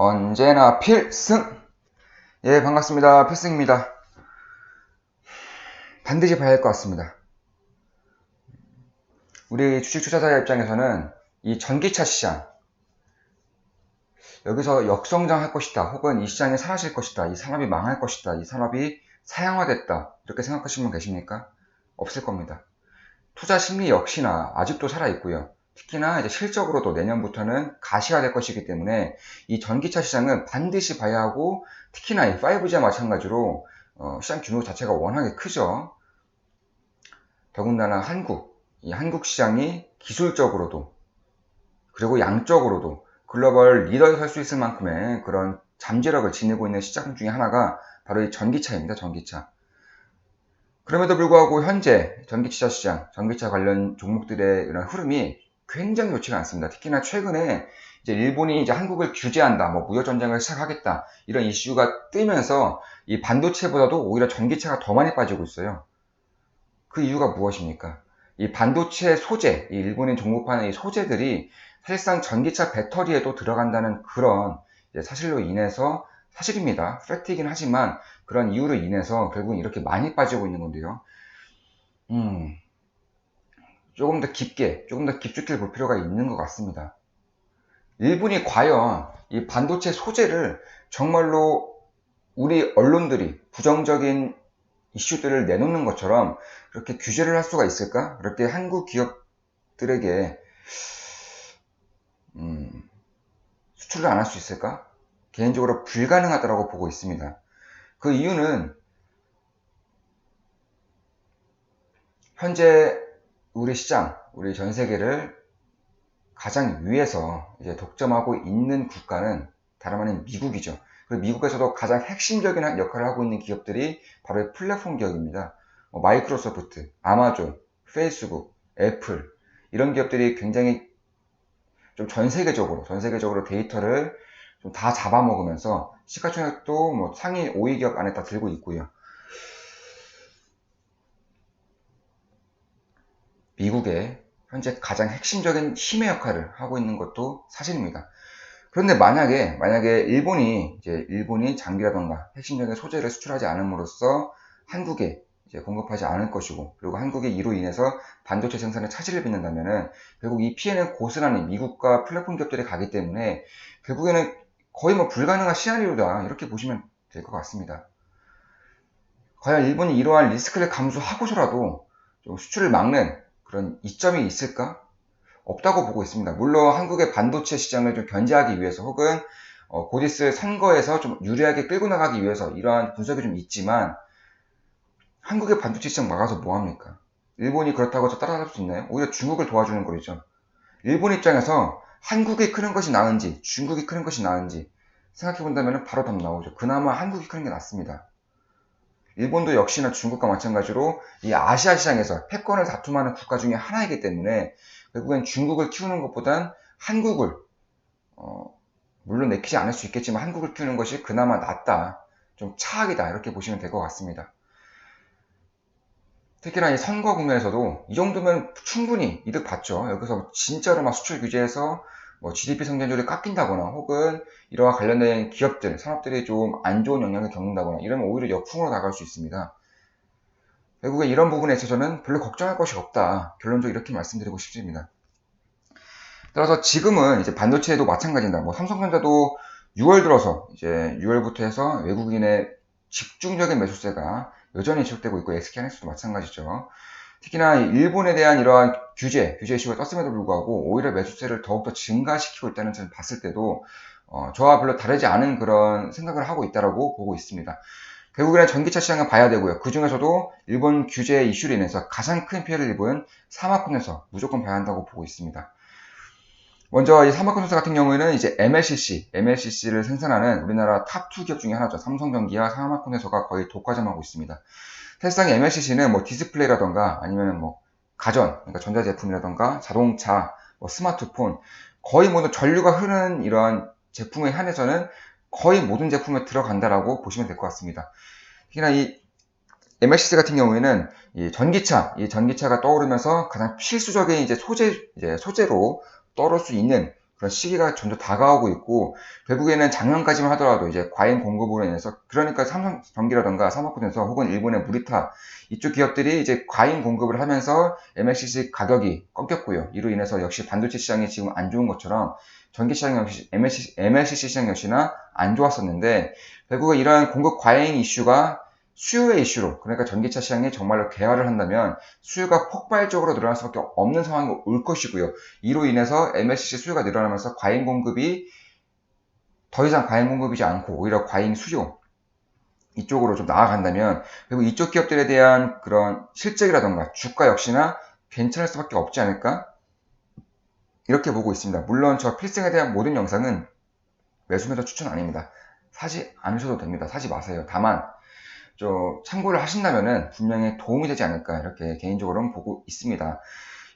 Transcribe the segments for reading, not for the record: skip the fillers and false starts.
언제나 필승! 예, 반갑습니다. 필승입니다. 반드시 봐야 할 것 같습니다. 우리 주식 투자자의 입장에서는 이 전기차 시장, 여기서 역성장할 것이다, 혹은 이 시장이 사라질 것이다, 이 산업이 망할 것이다, 이 산업이 사양화됐다, 이렇게 생각하시는 분 계십니까? 없을 겁니다. 투자 심리 역시나 아직도 살아있고요. 특히나 이제 실적으로도 내년부터는 가시화될 것이기 때문에 이 전기차 시장은 반드시 봐야 하고, 특히나 이 5G와 마찬가지로 시장 규모 자체가 워낙에 크죠. 더군다나 이 한국 시장이 기술적으로도 그리고 양적으로도 글로벌 리더에 설 수 있을 만큼의 그런 잠재력을 지니고 있는 시장 중에 하나가 바로 이 전기차입니다. 전기차. 그럼에도 불구하고 현재 전기차 시장, 전기차 관련 종목들의 이런 흐름이 굉장히 좋지가 않습니다. 특히나 최근에 이제 일본이 이제 한국을 규제한다, 뭐 무역 전쟁을 시작하겠다, 이런 이슈가 뜨면서 이 반도체보다도 오히려 전기차가 더 많이 빠지고 있어요. 그 이유가 무엇입니까? 이 반도체 소재, 이 일본인 종목하는 이 소재들이 사실상 전기차 배터리에도 들어간다는 그런 사실로 인해서, 사실입니다. 팩트이긴 하지만 그런 이유로 인해서 결국 이렇게 많이 빠지고 있는 건데요. 조금 더 깊숙이 볼 필요가 있는 것 같습니다. 일본이 과연 이 반도체 소재를 정말로 우리 언론들이 부정적인 이슈들을 내놓는 것처럼 그렇게 규제를 할 수가 있을까? 그렇게 한국 기업들에게 수출을 안 할 수 있을까? 개인적으로 불가능하다고 보고 있습니다. 그 이유는 현재 우리 시장, 우리 전 세계를 가장 위에서 이제 독점하고 있는 국가는 다름 아닌 미국이죠. 그리고 미국에서도 가장 핵심적인 역할을 하고 있는 기업들이 바로 플랫폼 기업입니다. 마이크로소프트, 아마존, 페이스북, 애플, 이런 기업들이 굉장히 좀 전 세계적으로 데이터를 좀 다 잡아먹으면서 시가총액도 뭐 상위 5위 기업 안에 다 들고 있고요. 미국의 현재 가장 핵심적인 힘의 역할을 하고 있는 것도 사실입니다. 그런데 만약에 일본이 장비라던가 핵심적인 소재를 수출하지 않음으로써 한국에 이제 공급하지 않을 것이고, 그리고 한국이 이로 인해서 반도체 생산에 차질을 빚는다면은 결국 이 피해는 고스란히 미국과 플랫폼 기업들이 가기 때문에 결국에는 거의 뭐 불가능한 시나리오다, 이렇게 보시면 될 것 같습니다. 과연 일본이 이러한 리스크를 감수하고서라도 좀 수출을 막는 그런 이점이 있을까? 없다고 보고 있습니다. 물론 한국의 반도체 시장을 좀 견제하기 위해서, 혹은 곧 있을 선거에서 좀 유리하게 끌고 나가기 위해서 이러한 분석이 좀 있지만, 한국의 반도체 시장 막아서 뭐합니까? 일본이 그렇다고 해서 따라잡을 수 있나요? 오히려 중국을 도와주는 거죠. 일본 입장에서 한국이 크는 것이 나은지 중국이 크는 것이 나은지 생각해본다면 바로 답 나오죠. 그나마 한국이 크는 게 낫습니다. 일본도 역시나 중국과 마찬가지로 이 아시아 시장에서 패권을 다툼하는 국가 중에 하나이기 때문에 결국엔 중국을 키우는 것보단 한국을 물론 내키지 않을 수 있겠지만 한국을 키우는 것이 그나마 낫다, 좀 차악이다, 이렇게 보시면 될 것 같습니다. 특히나 이 선거 국면에서도 이 정도면 충분히 이득 봤죠. 여기서 진짜로 막 수출 규제해서 뭐 GDP 성장률이 깎인다거나, 혹은 이러한 관련된 기업들, 산업들이 좀 안 좋은 영향을 겪는다거나 이러면 오히려 역풍으로 나갈 수 있습니다. 결국에 이런 부분에 있어서는 별로 걱정할 것이 없다, 결론적으로 이렇게 말씀드리고 싶습니다. 따라서 지금은 이제 반도체도 마찬가지입니다. 뭐 삼성전자도 6월 들어서 이제 6월부터 해서 외국인의 집중적인 매수세가 여전히 지속되고 있고, SK하이닉스도 마찬가지죠. 특히나 일본에 대한 이러한 규제 이슈가 떴음에도 불구하고 오히려 매수세를 더욱더 증가시키고 있다는 점을 봤을 때도 저와 별로 다르지 않은 그런 생각을 하고 있다고 보고 있습니다. 결국에는 전기차 시장을 봐야 되고요. 그 중에서도 일본 규제 이슈로 인해서 가장 큰 피해를 입은 사마콘에서 무조건 봐야 한다고 보고 있습니다. 먼저 이 사마콘에서 같은 경우에는 이제 MLCC를 생산하는 우리나라 탑2 기업 중에 하나죠. 삼성전기와 사마콘에서가 거의 독과점하고 있습니다. 사실상 MLCC는 뭐 디스플레이라던가 아니면 뭐 가전, 그러니까 전자제품이라던가 자동차, 뭐 스마트폰, 거의 모든 전류가 흐르는 이러한 제품에 한해서는 거의 모든 제품에 들어간다라고 보시면 될 것 같습니다. 특히나 이 MLCC 같은 경우에는 이 전기차가 떠오르면서 가장 필수적인 소재로 떠오를 수 있는 그런 시기가 점점 다가오고 있고, 결국에는 작년까지만 하더라도 이제 과잉 공급으로 인해서, 그러니까 삼성전기라던가 삼성포텐서 혹은 일본의 무리타 이쪽 기업들이 이제 과잉 공급을 하면서 MLCC 가격이 꺾였고요. 이로 인해서 역시 반도체 시장이 지금 안 좋은 것처럼 전기 시장 역시 MLCC 시장 역시나 안 좋았었는데, 결국에 이러한 공급 과잉 이슈가 수요의 이슈로, 그러니까 전기차 시장이 정말로 개화를 한다면 수요가 폭발적으로 늘어날 수밖에 없는 상황이 올 것이고요. 이로 인해서 MLCC 수요가 늘어나면서 과잉 공급이 더 이상 과잉 공급이지 않고 오히려 과잉 수요 이쪽으로 좀 나아간다면, 그리고 이쪽 기업들에 대한 그런 실적이라던가 주가 역시나 괜찮을 수밖에 없지 않을까, 이렇게 보고 있습니다. 물론 저 필승에 대한 모든 영상은 매수 매도 추천 아닙니다. 사지 않으셔도 됩니다. 사지 마세요. 다만 좀 참고를 하신다면은 분명히 도움이 되지 않을까, 이렇게 개인적으로는 보고 있습니다.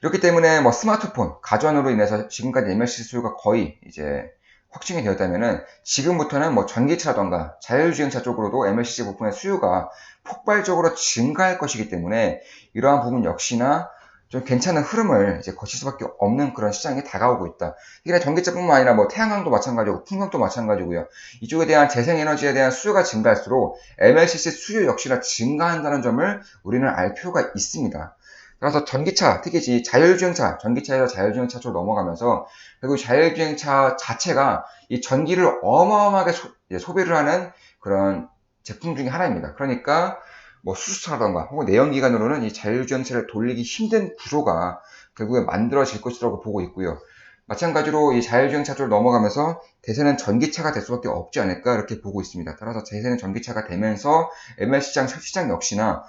이렇기 때문에 뭐 스마트폰, 가전으로 인해서 지금까지 MLCC 수요가 거의 이제 확충이 되었다면은, 지금부터는 뭐 전기차라던가 자율주행차 쪽으로도 MLCC 부품의 수요가 폭발적으로 증가할 것이기 때문에, 이러한 부분 역시나 좀 괜찮은 흐름을 이제 거칠 수밖에 없는 그런 시장이 다가오고 있다. 이게 전기차뿐만 아니라 뭐 태양광도 마찬가지고 풍력도 마찬가지고요. 이쪽에 대한 재생에너지에 대한 수요가 증가할수록 MLCC 수요 역시나 증가한다는 점을 우리는 알 필요가 있습니다. 그래서 전기차, 특히 자율주행차, 전기차에서 자율주행차 쪽으로 넘어가면서, 그리고 자율주행차 자체가 이 전기를 어마어마하게 소비를 하는 그런 제품 중에 하나입니다. 그러니까 뭐 수소차라던가 혹은 내연기관으로는 이 자율주행차를 돌리기 힘든 구조가 결국에 만들어질 것이라고 보고 있고요. 마찬가지로 이 자율주행차 쪽으로 넘어가면서 대세는 전기차가 될 수밖에 없지 않을까, 이렇게 보고 있습니다. 따라서 대세는 전기차가 되면서 ML시장 역시나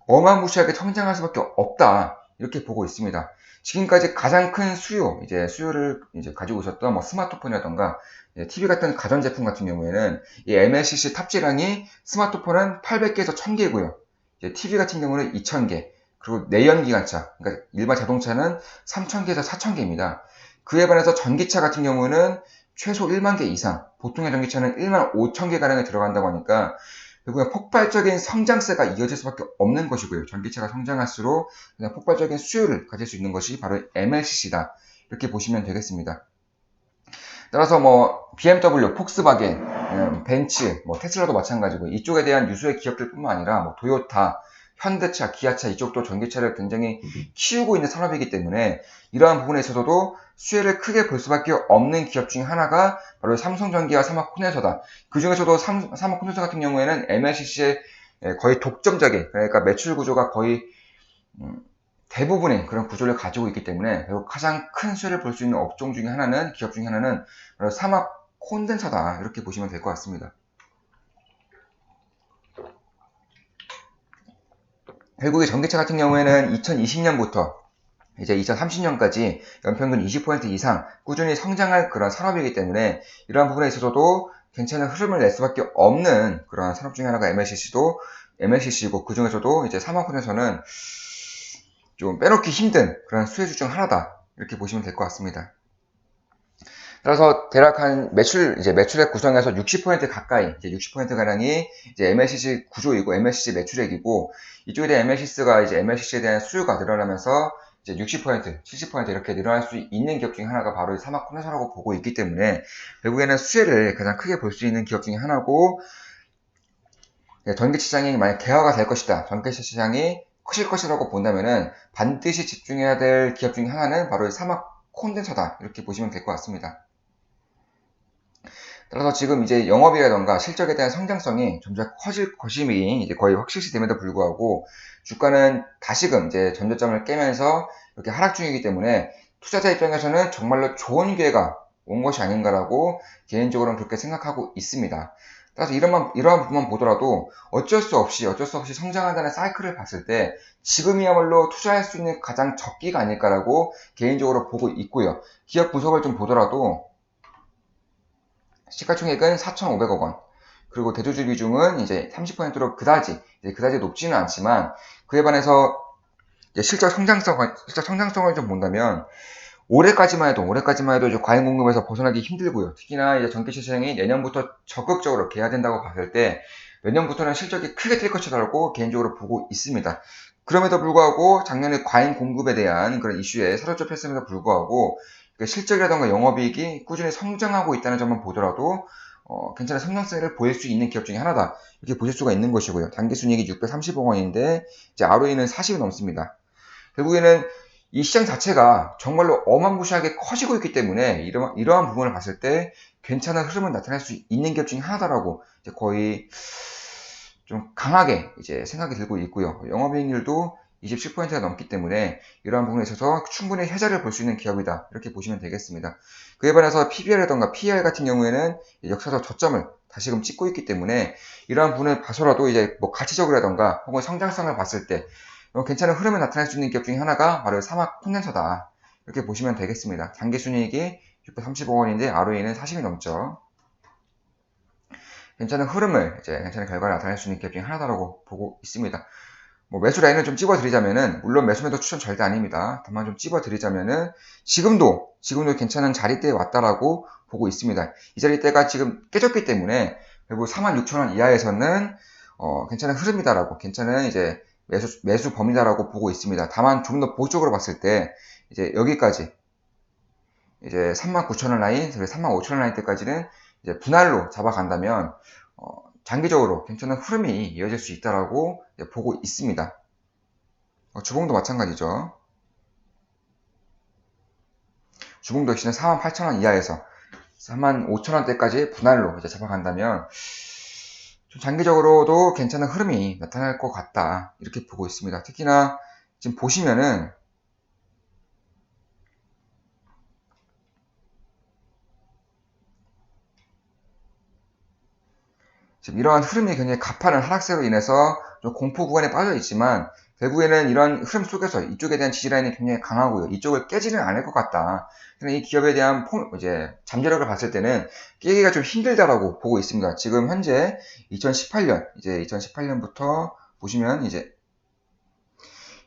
어마무시하게 성장할 수밖에 없다, 이렇게 보고 있습니다. 지금까지 가장 큰 수요를 이제 가지고 있었던 뭐 스마트폰이라던가 TV 같은 가전제품 같은 경우에는 이 MLCC 탑재량이 스마트폰은 800개에서 1000개고요. TV 같은 경우는 2000개, 그리고 내연기관차, 그러니까 일반 자동차는 3000개에서 4000개입니다. 그에 반해서 전기차 같은 경우는 최소 1만 개 이상, 보통의 전기차는 1만 5천 개 가량이 들어간다고 하니까 결국에 폭발적인 성장세가 이어질 수밖에 없는 것이고요. 전기차가 성장할수록 그냥 폭발적인 수요를 가질 수 있는 것이 바로 MLCC다, 이렇게 보시면 되겠습니다. 따라서 뭐 BMW, 폭스바겐, 벤츠, 뭐 테슬라도 마찬가지고, 이쪽에 대한 유수의 기업들뿐만 아니라 뭐 토요타, 현대차, 기아차 이쪽도 전기차를 굉장히 키우고 있는 산업이기 때문에, 이러한 부분에 있어서도 수혜를 크게 볼 수밖에 없는 기업 중에 하나가 바로 삼성전기와 삼성콘덴서다. 그 중에서도 삼성콘덴서 같은 경우에는 MLCC의 거의 독점적인, 그러니까 매출 구조가 거의 대부분의 그런 구조를 가지고 있기 때문에, 결국 가장 큰 수혜를 볼 수 있는 업종 중에 하나는, 기업 중에 하나는 바로 삼성콘덴서다, 이렇게 보시면 될 것 같습니다. 결국에 전기차 같은 경우에는 2020년부터 이제 2030년까지 연평균 20% 이상 꾸준히 성장할 그런 산업이기 때문에, 이러한 부분에 있어서도 괜찮은 흐름을 낼 수밖에 없는 그런 산업 중에 하나가 MLCC고, 그 중에서도 이제 삼성콘덴서는 좀 빼놓기 힘든 그런 수혜주 중 하나다, 이렇게 보시면 될 것 같습니다. 따라서 대략 한 매출액 구성에서 60% 가까이, 이제 60%가량이 이제 MLCC 구조이고 MLCC 매출액이고, 이쪽에 대한 MLCC가 이제 MLCC에 대한 수요가 늘어나면서 이제 60%, 70% 이렇게 늘어날 수 있는 기업 중에 하나가 바로 삼성콘덴서라고 보고 있기 때문에, 결국에는 수혜를 가장 크게 볼 수 있는 기업 중에 하나고, 전기차 시장이 만약 개화가 될 것이다, 전기차 시장이 커질 것이라고 본다면은 반드시 집중해야 될 기업 중에 하나는 바로 삼성콘덴서다, 이렇게 보시면 될 것 같습니다. 따라서 지금 이제 영업이라던가 실적에 대한 성장성이 점점 커질 것임이 이제 거의 확실시됨에도 불구하고, 주가는 다시금 이제 전저점을 깨면서 이렇게 하락 중이기 때문에, 투자자 입장에서는 정말로 좋은 기회가 온 것이 아닌가라고 개인적으로는 그렇게 생각하고 있습니다. 따라서 이러한 부분만 보더라도 어쩔 수 없이 성장한다는 사이클을 봤을 때 지금이야말로 투자할 수 있는 가장 적기가 아닐까라고 개인적으로 보고 있고요. 기업 분석을 좀 보더라도 시가총액은 4,500억 원, 그리고 대주주 비중은 이제 30%로 그다지 높지는 않지만, 그에 반해서 실적 성장성을 좀 본다면, 올해까지만 해도 이제 과잉 공급에서 벗어나기 힘들고요. 특히나 이제 전기차 시장이 내년부터 적극적으로 개화된다고 봤을 때, 내년부터는 실적이 크게 뛸 것이라고 개인적으로 보고 있습니다. 그럼에도 불구하고 작년에 과잉 공급에 대한 그런 이슈에 사로잡혔음에도 불구하고, 그러니까 실적이라던가 영업이익이 꾸준히 성장하고 있다는 점만 보더라도 괜찮은 성장세를 보일 수 있는 기업 중에 하나다. 이렇게 보실 수가 있는 것이고요. 당기순이익이 630억 원인데 이제 ROE는 40이 넘습니다. 결국에는 이 시장 자체가 정말로 어마무시하게 커지고 있기 때문에 이러한 부분을 봤을 때 괜찮은 흐름을 나타낼 수 있는 기업 중에 하나다라고 이제 거의 좀 강하게 이제 생각이 들고 있고요. 영업이익률도 27%가 넘기 때문에 이러한 부분에 있어서 충분히 혜자를 볼 수 있는 기업이다. 이렇게 보시면 되겠습니다. 그에 반해서 PBR이라던가 PER 같은 경우에는 역사적 저점을 다시금 찍고 있기 때문에 이러한 부분을 봐서라도 이제 뭐 가치적이라던가 혹은 성장성을 봤을 때 괜찮은 흐름을 나타낼 수 있는 기업 중에 하나가 바로 사막 콘덴서다. 이렇게 보시면 되겠습니다. 단기순이익이 630억 원인데 ROE는 40이 넘죠. 괜찮은 흐름을 괜찮은 결과를 나타낼 수 있는 기업 중에 하나다라고 보고 있습니다. 뭐 매수 라인을 좀 찝어드리자면은 물론 매수매도 추천 절대 아닙니다. 다만 좀 찝어드리자면은 지금도 괜찮은 자리대에 왔다라고 보고 있습니다. 이 자리대가 지금 깨졌기 때문에 결국 46,000원 이하에서는 괜찮은 흐름이다라고 괜찮은 이제 매수 범위다라고 보고 있습니다. 다만 좀 더 보수적으로 봤을 때 이제 여기까지 이제 39,000원 라인, 35,000원 라인 때까지는 이제 분할로 잡아간다면 장기적으로 괜찮은 흐름이 이어질 수 있다라고 보고 있습니다. 주봉도 마찬가지죠. 주봉도 역시는 48,000원 이하에서 35,000원대까지 분할로 이제 잡아간다면 좀 장기적으로도 괜찮은 흐름이 나타날 것 같다. 이렇게 보고 있습니다. 특히나 지금 보시면은 지금 이러한 흐름이 굉장히 가파른 하락세로 인해서 좀 공포 구간에 빠져 있지만 결국에는 이런 흐름 속에서 이쪽에 대한 지지라인이 굉장히 강하고요. 이쪽을 깨지는 않을 것 같다. 이 기업에 대한 잠재력을 봤을 때는 깨기가 좀 힘들다라고 보고 있습니다. 지금 현재 2018년, 이제 2018년부터 보시면 이제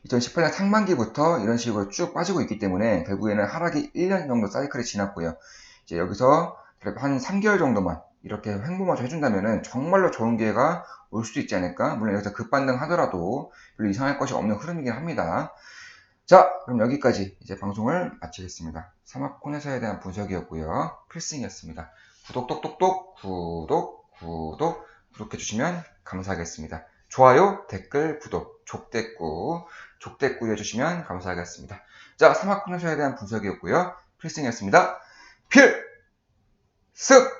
2018년 상반기부터 이런 식으로 쭉 빠지고 있기 때문에 결국에는 하락이 1년 정도 사이클이 지났고요. 이제 여기서 한 3개월 정도만 이렇게 횡보마저 해준다면은 정말로 좋은 기회가 올 수도 있지 않을까? 물론 여기서 급반등 하더라도 별로 이상할 것이 없는 흐름이긴 합니다. 자, 그럼 여기까지 이제 방송을 마치겠습니다. 사막콘에서에 대한 분석이었고요. 필승이었습니다. 구독 똑똑똑, 구독해주시면 감사하겠습니다. 좋아요, 댓글, 구독, 족대꾸 해주시면 감사하겠습니다. 자, 사막콘에서에 대한 분석이었고요. 필승이었습니다. 필승!